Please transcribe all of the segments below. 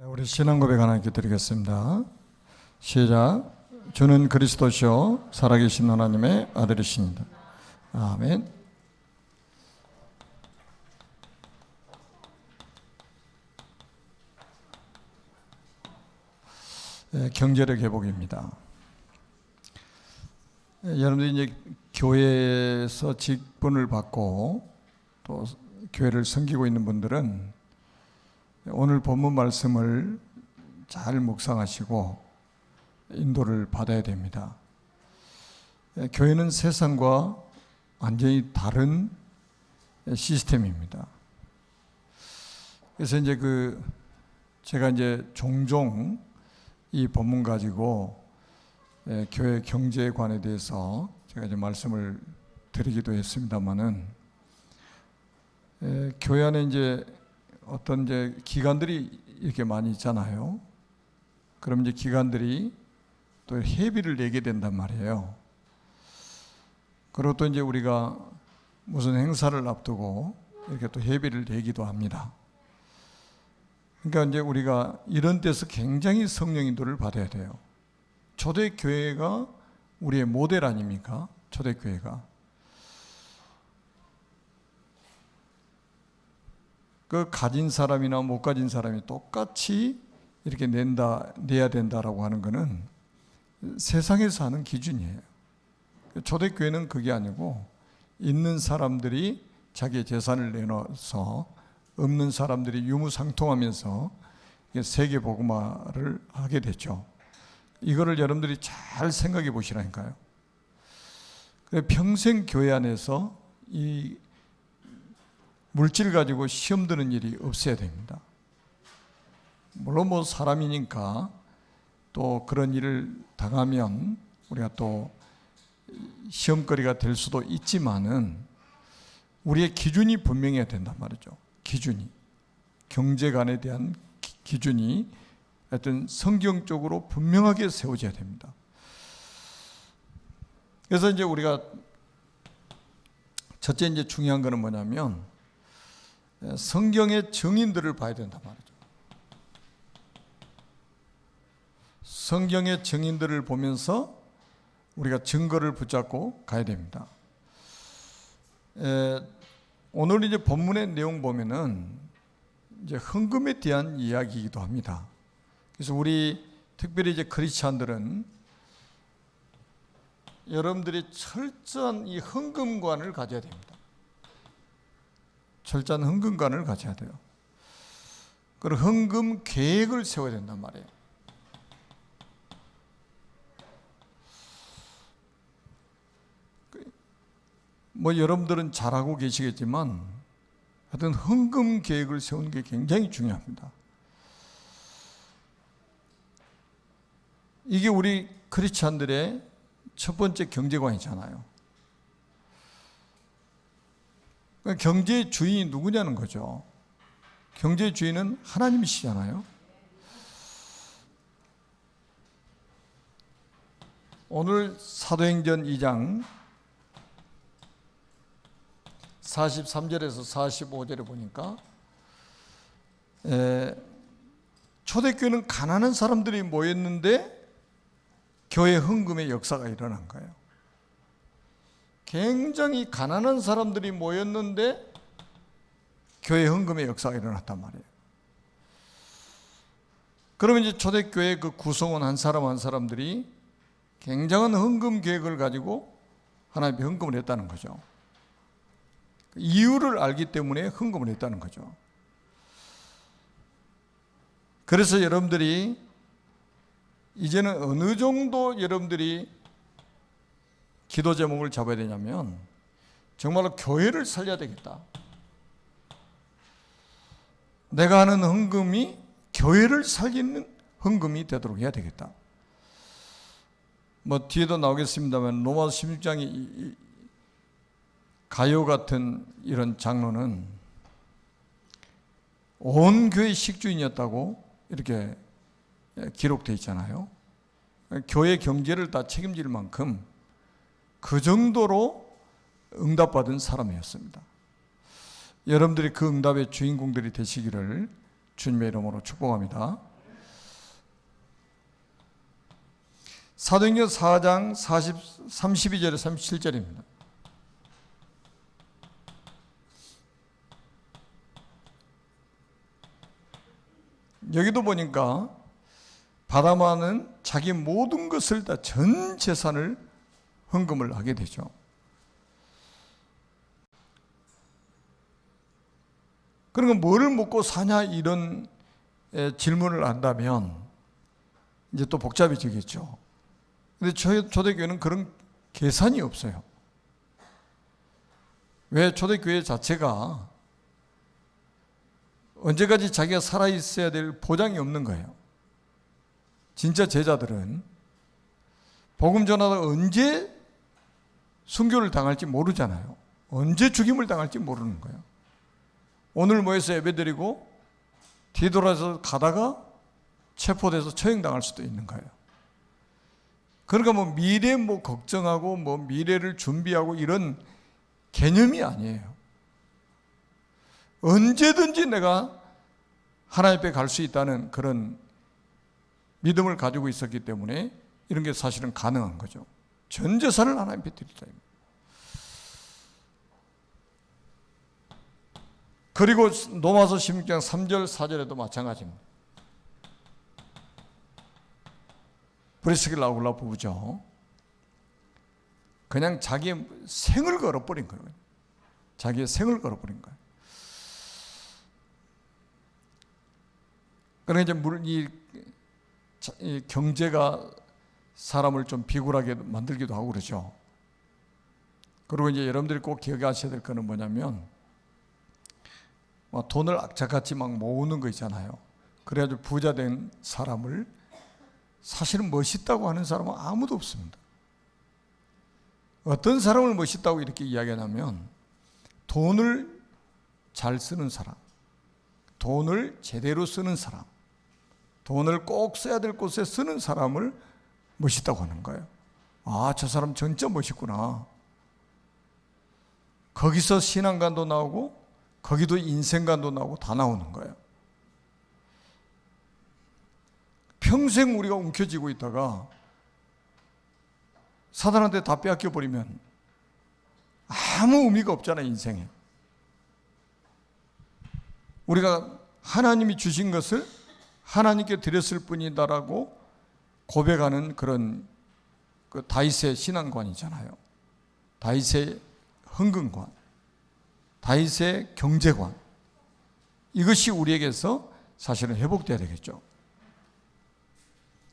우리 신앙 고백 하나님께 드리겠습니다. 시작. 주는 그리스도시요 살아계신 하나님의 아들이십니다. 아멘. 경제력 회복입니다. 여러분들이 이제 교회에서 직분을 받고 또 교회를 섬기고 있는 분들은 오늘 본문 말씀을 잘 묵상하시고 인도를 받아야 됩니다. 교회는 세상과 완전히 다른 시스템입니다. 그래서 이제 제가 이제 종종 이 본문 가지고 교회 경제관에 대해서 제가 이제 말씀을 드리기도 했습니다만은 교회 안에 이제 어떤 이제 기관들이 이렇게 많이 있잖아요. 그럼 이제 기관들이 또 회비를 내게 된단 말이에요. 그리고 또 이제 우리가 무슨 행사를 앞두고 이렇게 또 회비를 내기도 합니다. 그러니까 이제 우리가 이런 데서 굉장히 성령 인도를 받아야 돼요. 초대교회가 우리의 모델 아닙니까? 초대교회가. 그 가진 사람이나 못 가진 사람이 똑같이 이렇게 내야 된다라고 하는 것은 세상에서 하는 기준이에요. 초대교회는 그게 아니고 있는 사람들이 자기의 재산을 내놓아서 없는 사람들이 유무상통하면서 세계복음화를 하게 됐죠. 이거를 여러분들이 잘 생각해 보시라니까요. 평생 교회 안에서 이 물질 가지고 시험 드는 일이 없어야 됩니다. 물론 뭐 사람이니까 또 그런 일을 당하면 우리가 또 시험거리가 될 수도 있지만은 우리의 기준이 분명해야 된단 말이죠. 기준이. 경제관에 대한 기준이 하여튼 성경적으로 분명하게 세워져야 됩니다. 그래서 이제 우리가 첫째 이제 중요한 거는 뭐냐면 성경의 증인들을 봐야 된단 말이죠. 성경의 증인들을 보면서 우리가 증거를 붙잡고 가야 됩니다. 오늘 이제 본문의 내용 보면은 이제 헌금에 대한 이야기이기도 합니다. 그래서 우리 특별히 이제 크리스찬들은 여러분들이 철저한 이 헌금관을 가져야 됩니다. 철저한 헌금관을 가져야 돼요. 그리고 헌금 계획을 세워야 된단 말이에요. 뭐 여러분들은 잘하고 계시겠지만 하여튼 헌금 계획을 세우는 게 굉장히 중요합니다. 이게 우리 크리스찬들의 첫 번째 경제관이잖아요. 경제의 주인이 누구냐는 거죠. 경제의 주인은 하나님이시잖아요. 오늘 사도행전 2장 43절에서 45절에 보니까 초대교회는 가난한 사람들이 모였는데 교회 헌금의 역사가 일어난 거예요. 굉장히 가난한 사람들이 모였는데 교회 헌금의 역사가 일어났단 말이에요. 그러면 이제 초대교회 그 구성원 한 사람 한 사람들이 굉장한 헌금 계획을 가지고 하나님께 헌금을 했다는 거죠. 이유를 알기 때문에 헌금을 했다는 거죠. 그래서 여러분들이 이제는 어느 정도 여러분들이 기도 제목을 잡아야 되냐면 정말로 교회를 살려야 되겠다. 내가 하는 헌금이 교회를 살리는 헌금이 되도록 해야 되겠다. 뭐 뒤에도 나오겠습니다만 로마서 16장이 가요 같은 이런 장로는 온 교회 식주인이었다고 이렇게 기록되어 있잖아요. 교회 경제를 다 책임질 만큼 그 정도로 응답받은 사람이었습니다. 여러분들이 그 응답의 주인공들이 되시기를 주님의 이름으로 축복합니다. 사도행전 4장 32절에 37절입니다. 여기도 보니까 바나바는 자기 모든 것을 다 전 재산을 헌금을 하게 되죠. 그러니까 뭐를 먹고 사냐 이런 질문을 한다면 이제 또 복잡해지겠죠. 근데 초대교회는 그런 계산이 없어요. 왜? 초대교회 자체가 언제까지 자기가 살아있어야 될 보장이 없는 거예요. 진짜 제자들은 복음 전하다가 언제 순교를 당할지 모르잖아요. 언제 죽임을 당할지 모르는 거예요. 오늘 모여서 예배드리고 뒤돌아서 가다가 체포돼서 처형당할 수도 있는 거예요. 그러니까 뭐 미래 뭐 걱정하고 뭐 미래를 준비하고 이런 개념이 아니에요. 언제든지 내가 하나님 앞에 갈 수 있다는 그런 믿음을 가지고 있었기 때문에 이런 게 사실은 가능한 거죠. 전 재산을 하나님 앞에 드리다. 그리고 로마서 16장 3절 4절에도 마찬가지입니다. 브리스길라 아굴라 부부죠. 그냥 자기의 생을 걸어버린 거예요. 자기의 생을 걸어버린 거예요. 그러니까 이제 이 경제가 사람을 좀 비굴하게 만들기도 하고 그러죠. 그리고 이제 여러분들이 꼭 기억하셔야 될 거는 뭐냐면 돈을 악착같이 막 모으는 거 있잖아요. 그래가지고 부자 된 사람을 사실은 멋있다고 하는 사람은 아무도 없습니다. 어떤 사람을 멋있다고 이렇게 이야기하냐면 돈을 잘 쓰는 사람, 돈을 제대로 쓰는 사람, 돈을 꼭 써야 될 곳에 쓰는 사람을 멋있다고 하는 거예요. 아, 저 사람 진짜 멋있구나. 거기서 신앙관도 나오고 거기도 인생관도 나오고 다 나오는 거예요. 평생 우리가 움켜쥐고 있다가 사단한테 다 빼앗겨버리면 아무 의미가 없잖아요, 인생에. 우리가 하나님이 주신 것을 하나님께 드렸을 뿐이다라고 고백하는 그런 그 다윗의 신앙관이잖아요. 다윗의 헌금관, 다윗의 경제관. 이것이 우리에게서 사실은 회복돼야 되겠죠.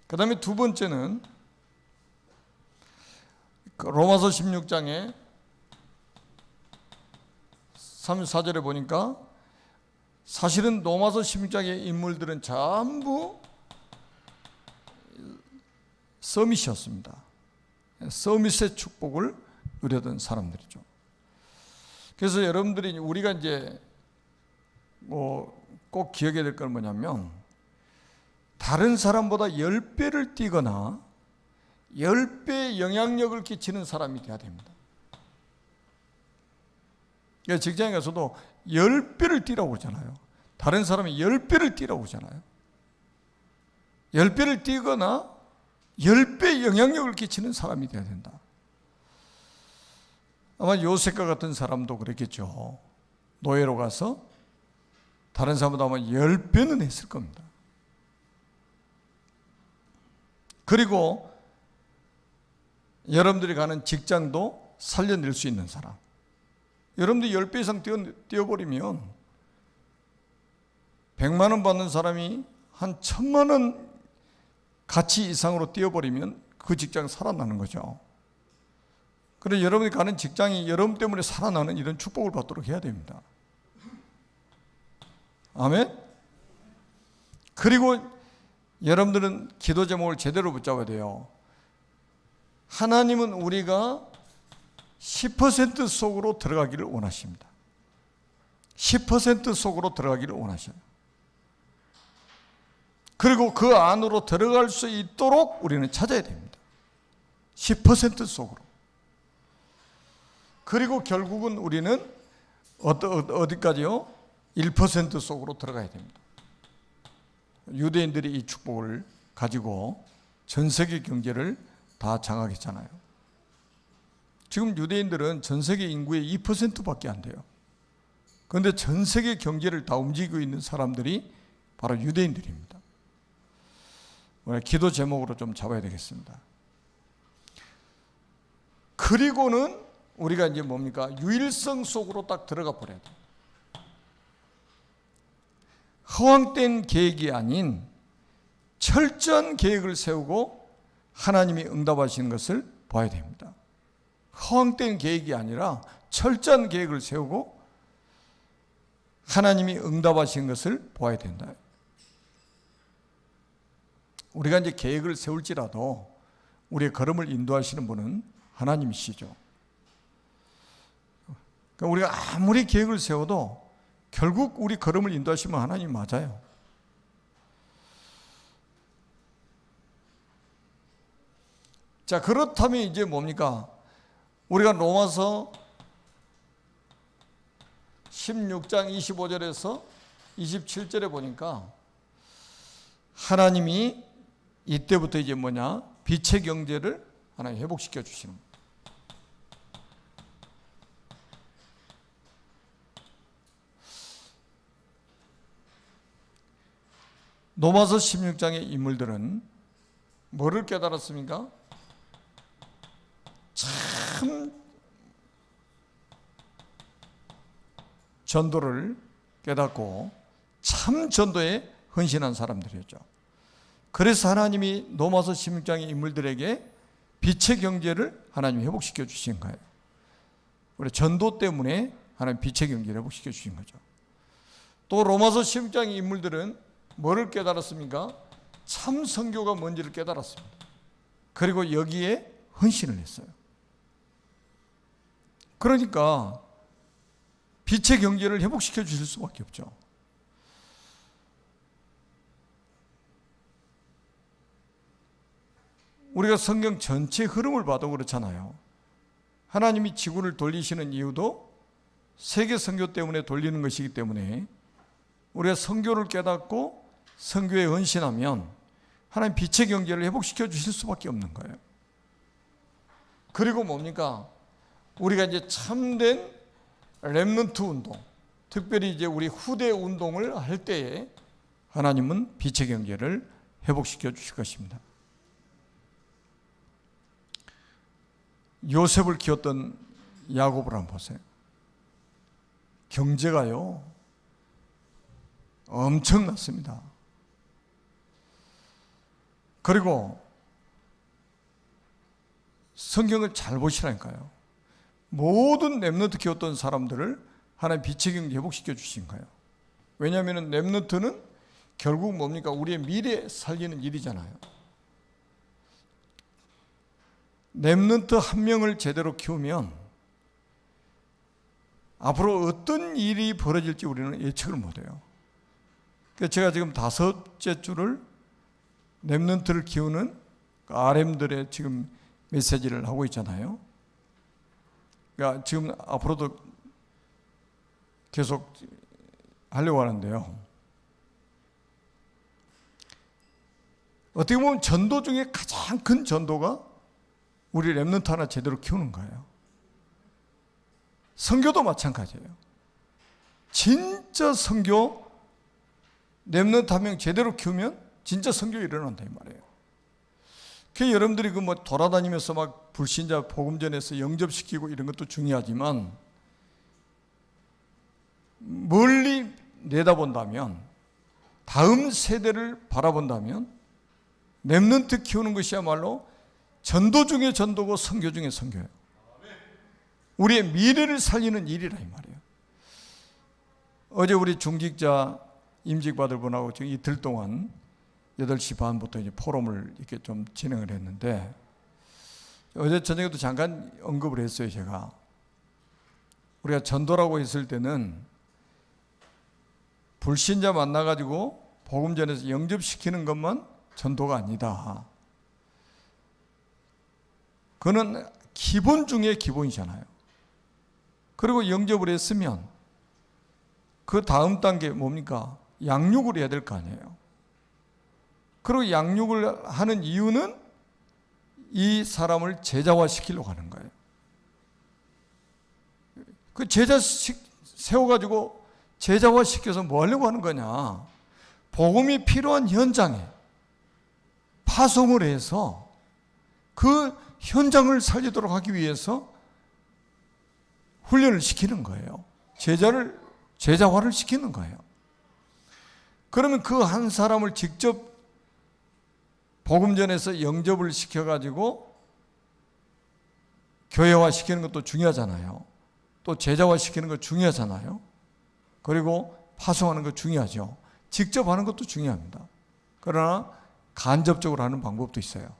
그 다음에 두 번째는 로마서 16장에 34절에 보니까 사실은 로마서 16장의 인물들은 전부 서밋이었습니다. 서밋의 축복을 누려던 사람들이죠. 그래서 여러분들이 우리가 이제 꼭 기억해야 될 건 뭐냐면 다른 사람보다 10배를 뛰거나 10배의 영향력을 끼치는 사람이 돼야 됩니다. 직장에 가서도 10배를 뛰라고 그러잖아요. 다른 사람이 10배를 뛰라고 그러잖아요. 10배를 뛰거나 10배의 영향력을 끼치는 사람이 돼야 된다. 아마 요셉과 같은 사람도 그랬겠죠. 노예로 가서 다른 사람보다 아마 10배는 했을 겁니다. 그리고 여러분들이 가는 직장도 살려낼 수 있는 사람. 여러분들이 10배 이상 뛰어버리면 100만 원 받는 사람이 한 1000만 원 가치 이상으로 뛰어버리면 그 직장 살아나는 거죠. 그래서 여러분이 가는 직장이 여러분 때문에 살아나는 이런 축복을 받도록 해야 됩니다. 아멘? 그리고 여러분들은 기도 제목을 제대로 붙잡아야 돼요. 하나님은 우리가 10% 속으로 들어가기를 원하십니다. 10% 속으로 들어가기를 원하셔요. 그리고 그 안으로 들어갈 수 있도록 우리는 찾아야 됩니다. 10% 속으로. 그리고 결국은 우리는 어디까지요? 1% 속으로 들어가야 됩니다. 유대인들이 이 축복을 가지고 전 세계 경제를 다 장악했잖아요. 지금 유대인들은 전 세계 인구의 2%밖에 안 돼요. 그런데 전 세계 경제를 다 움직이고 있는 사람들이 바로 유대인들입니다. 오늘 기도 제목으로 좀 잡아야 되겠습니다. 그리고는 우리가 이제 뭡니까? 유일성 속으로 딱 들어가 버려야 돼요. 허황된 계획이 아닌 철저한 계획을 세우고 하나님이 응답하시는 것을 봐야 됩니다. 허황된 계획이 아니라 철저한 계획을 세우고 하나님이 응답하시는 것을 보아야 된다. 우리가 이제 계획을 세울지라도 우리의 걸음을 인도하시는 분은 하나님이시죠. 그러니까 우리가 아무리 계획을 세워도 결국 우리 걸음을 인도하시면 하나님 맞아요. 자, 그렇다면 이제 뭡니까? 우리가 로마서 16장 25절에서 27절에 보니까 하나님이 이때부터 이제 뭐냐? 빛의 경제를 하나님 회복시켜 주시는 거예요. 로마서 16장의 인물들은 뭐를 깨달았습니까? 참 전도를 깨닫고 참 전도에 헌신한 사람들이었죠. 그래서 하나님이 로마서 16장의 인물들에게 빛의 경제를 하나님이 회복시켜 주신 거예요. 우리 전도 때문에 하나님 빛의 경제를 회복시켜 주신 거죠. 또 로마서 16장의 인물들은 뭐를 깨달았습니까? 참 선교가 뭔지를 깨달았습니다. 그리고 여기에 헌신을 했어요. 그러니까 빛의 경제를 회복시켜 주실 수밖에 없죠. 우리가 성경 전체 흐름을 봐도 그렇잖아요. 하나님이 지구를 돌리시는 이유도 세계 선교 때문에 돌리는 것이기 때문에 우리가 선교를 깨닫고 선교에 헌신하면 하나님 빛의 경제를 회복시켜 주실 수밖에 없는 거예요. 그리고 뭡니까? 우리가 이제 참된 렘넌트 운동, 특별히 이제 우리 후대 운동을 할 때에 하나님은 빛의 경제를 회복시켜 주실 것입니다. 요셉을 키웠던 야곱을 한번 보세요. 경제가요 엄청났습니다. 그리고 성경을 잘 보시라니까요. 모든 렘넌트 키웠던 사람들을 하나님 빛의 경제 회복시켜 주신 거예요. 왜냐하면 렘넌트는 결국 뭡니까? 우리의 미래 살리는 일이잖아요. 렘넌트 한 명을 제대로 키우면 앞으로 어떤 일이 벌어질지 우리는 예측을 못해요. 그래서 제가 지금 5째 주를 렘넌트를 키우는 RM들의 지금 메시지를 하고 있잖아요. 그러니까 지금 앞으로도 계속 하려고 하는데요. 어떻게 보면 전도 중에 가장 큰 전도가 우리 렘넌트 하나 제대로 키우는 거예요. 선교도 마찬가지예요. 진짜 선교 렘넌트 한 명 제대로 키우면 진짜 선교 일어난다 이 말이에요. 그 여러분들이 그 뭐 돌아다니면서 막 불신자 복음 전해서 영접시키고 이런 것도 중요하지만 멀리 내다본다면 다음 세대를 바라본다면 렘넌트 키우는 것이야말로 전도 중에 전도고 선교 중에 선교예요. 우리의 미래를 살리는 일이라 이 말이에요. 어제 우리 중직자 임직받을 분하고 지금 이틀 동안 8시 반부터 이제 포럼을 이렇게 좀 진행을 했는데 어제 저녁에도 잠깐 언급을 했어요. 제가 우리가 전도라고 했을 때는 불신자 만나가지고 복음 전해서 영접시키는 것만 전도가 아니다. 그거는 기본 중에 기본이잖아요. 그리고 영접을 했으면 그 다음 단계 뭡니까? 양육을 해야 될 거 아니에요. 그리고 양육을 하는 이유는 이 사람을 제자화시키려고 하는 거예요. 그 제자 세워가지고 제자화시켜서 뭐 하려고 하는 거냐? 복음이 필요한 현장에 파송을 해서 그 현장을 살리도록 하기 위해서 훈련을 시키는 거예요. 제자화를 시키는 거예요. 그러면 그 한 사람을 직접 복음전에서 영접을 시켜가지고 교회화 시키는 것도 중요하잖아요. 또 제자화 시키는 것 중요하잖아요. 그리고 파송하는 것 중요하죠. 직접 하는 것도 중요합니다. 그러나 간접적으로 하는 방법도 있어요.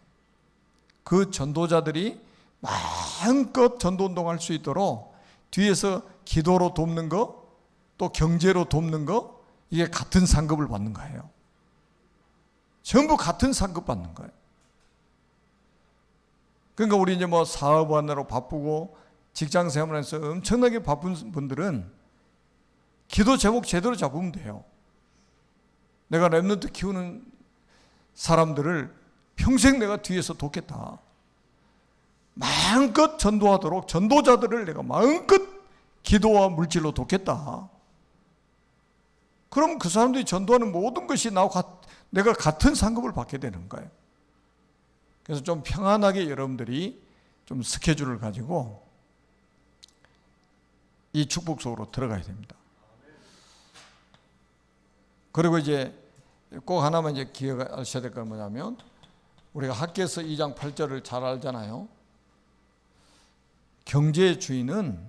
그 전도자들이 마음껏 전도운동할 수 있도록 뒤에서 기도로 돕는 거, 또 경제로 돕는 거, 이게 같은 상급을 받는 거예요. 전부 같은 상급 받는 거예요. 그러니까 우리 이제 뭐 사업하느라고 바쁘고 직장 생활에서 엄청나게 바쁜 분들은 기도 제목 제대로 잡으면 돼요. 내가 렘넌트 키우는 사람들을 평생 내가 뒤에서 돕겠다. 마음껏 전도하도록 전도자들을 내가 마음껏 기도와 물질로 돕겠다. 그럼 그 사람들이 전도하는 모든 것이 내가 같은 상급을 받게 되는 거예요. 그래서 좀 평안하게 여러분들이 좀 스케줄을 가지고 이 축복 속으로 들어가야 됩니다. 그리고 이제 꼭 하나만 이제 기억하셔야 될 건 뭐냐면, 우리가 학개서 2장 8절을 잘 알잖아요. 경제의 주인은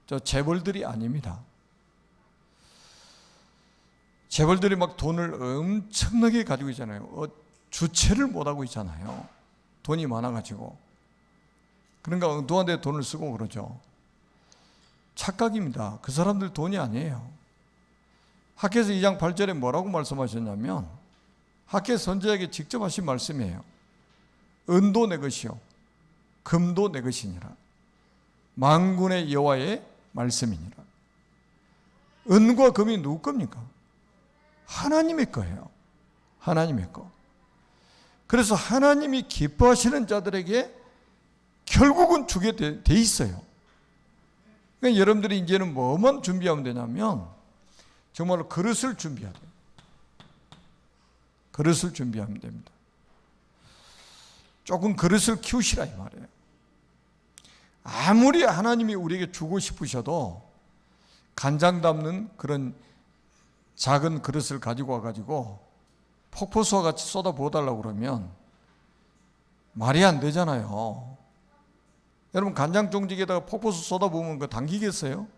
저 재벌들이 아닙니다. 재벌들이 막 돈을 엄청나게 가지고 있잖아요. 주체를 못하고 있잖아요. 돈이 많아가지고. 그러니까 엉뚱한 데 돈을 쓰고 그러죠. 착각입니다. 그 사람들 돈이 아니에요. 학개서 2장 8절에 뭐라고 말씀하셨냐면, 학개서 선지자에게 직접 하신 말씀이에요. 은도 내 것이요 금도 내 것이니라. 만군의 여호와의 말씀이니라. 은과 금이 누구 겁니까? 하나님의 거예요. 하나님의 거. 그래서 하나님이 기뻐하시는 자들에게 결국은 주게 돼 있어요. 그러니까 여러분들이 이제는 뭐만 준비하면 되냐면, 정말로 그릇을 준비해야 돼요. 그릇을 준비하면 됩니다. 조금 그릇을 키우시라 이 말이에요. 아무리 하나님이 우리에게 주고 싶으셔도 간장 담는 그런 작은 그릇을 가지고 와가지고 폭포수와 같이 쏟아부어달라고 그러면 말이 안 되잖아요. 여러분, 간장 종지기에다가 폭포수 쏟아부으면 그거 당기겠어요?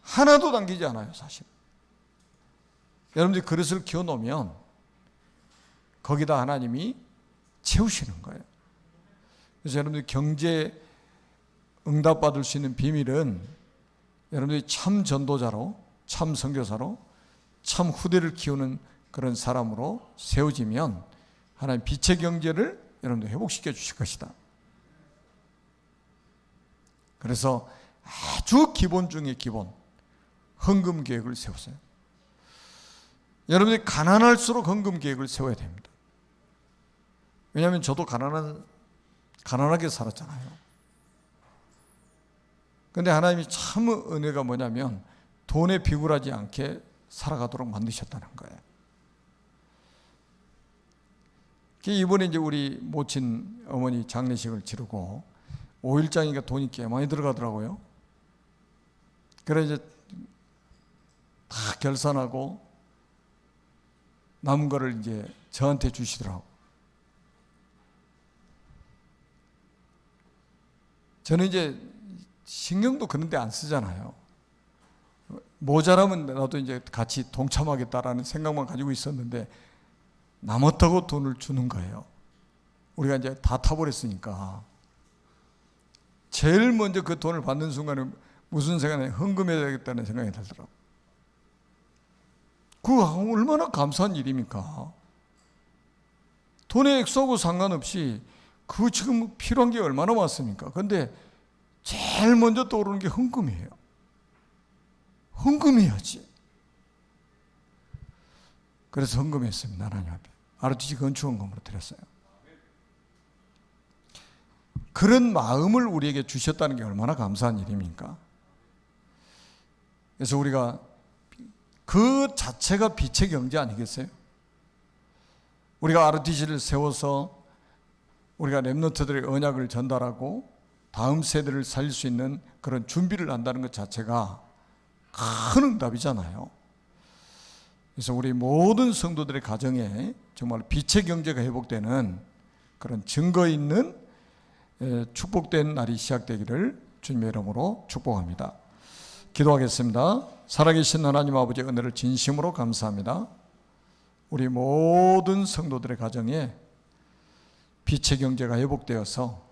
하나도 당기지 않아요, 사실. 여러분들이 그릇을 키워놓으면 거기다 하나님이 채우시는 거예요. 그래서 여러분들이 경제 응답받을 수 있는 비밀은 여러분들이 참 전도자로, 참 선교사로, 참 후대를 키우는 그런 사람으로 세워지면 하나님 빛의 경제를 여러분들 회복시켜 주실 것이다. 그래서 아주 기본 중에 기본, 헌금 계획을 세우세요. 여러분들이 가난할수록 헌금 계획을 세워야 됩니다. 왜냐하면 저도 가난하게 살았잖아요. 그런데 하나님이 참 은혜가 뭐냐면 돈에 비굴하지 않게 살아가도록 만드셨다는 거예요. 이번에 이제 우리 모친 어머니 장례식을 치르고 5일장이니까 돈이 꽤 많이 들어가더라고요. 그래서 이제 다 결산하고 남은 거를 이제 저한테 주시더라고. 저는 이제 신경도 그런 데 안 쓰잖아요. 모자라면 나도 이제 같이 동참하겠다라는 생각만 가지고 있었는데 남았다고 돈을 주는 거예요. 우리가 이제 다 타버렸으니까. 제일 먼저 그 돈을 받는 순간에 무슨 생각이 나요? 헌금해야 되겠다는 생각이 들더라고요. 그거 얼마나 감사한 일입니까? 돈의 액수하고 상관없이 그 지금 필요한 게 얼마나 많습니까? 그런데 제일 먼저 떠오르는 게 헌금이에요. 헌금해야지. 그래서 헌금했습니다. 하나님 앞에. ROTC 건축원금으로 드렸어요. 그런 마음을 우리에게 주셨다는 게 얼마나 감사한 일입니까? 그래서 우리가 그 자체가 빛의 경제 아니겠어요? 우리가 ROTC를 세워서 우리가 렘넌트들의 언약을 전달하고 다음 세대를 살릴 수 있는 그런 준비를 한다는 것 자체가 큰 응답이잖아요. 그래서 우리 모든 성도들의 가정에 정말 빛의 경제가 회복되는 그런 증거 있는 축복된 날이 시작되기를 주님의 이름으로 축복합니다. 기도하겠습니다. 살아계신 하나님 아버지의 은혜를 진심으로 감사합니다. 우리 모든 성도들의 가정에 빛의 경제가 회복되어서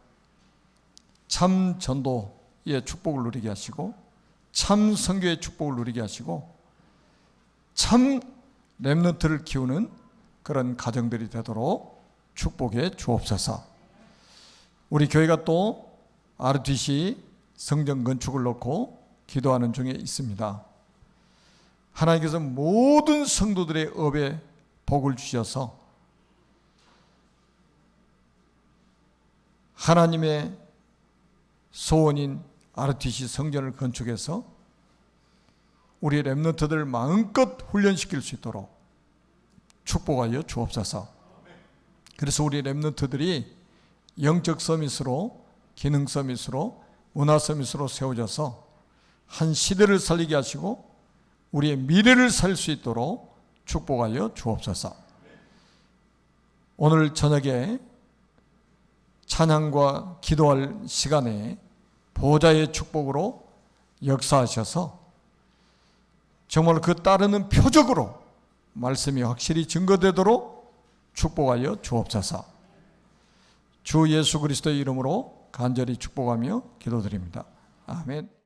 참 전도의 축복을 누리게 하시고 참 선교의 축복을 누리게 하시고 참 렘넌트를 키우는 그런 가정들이 되도록 축복해 주옵소서. 우리 교회가 또 ROTC 성전 건축을 놓고 기도하는 중에 있습니다. 하나님께서 모든 성도들의 업에 복을 주셔서 하나님의 소원인 ROTC 성전을 건축해서 우리 렘넌트들을 마음껏 훈련시킬 수 있도록 축복하여 주옵소서. 그래서 우리 렘넌트들이 영적 서밋으로, 기능 서밋으로, 문화 서밋으로 세워져서 한 시대를 살리게 하시고 우리의 미래를 살 수 있도록 축복하여 주옵소서. 오늘 저녁에 찬양과 기도할 시간에 보좌의 축복으로 역사하셔서 정말 그 따르는 표적으로 말씀이 확실히 증거되도록 축복하여 주옵소서. 주 예수 그리스도의 이름으로 간절히 축복하며 기도드립니다. 아멘.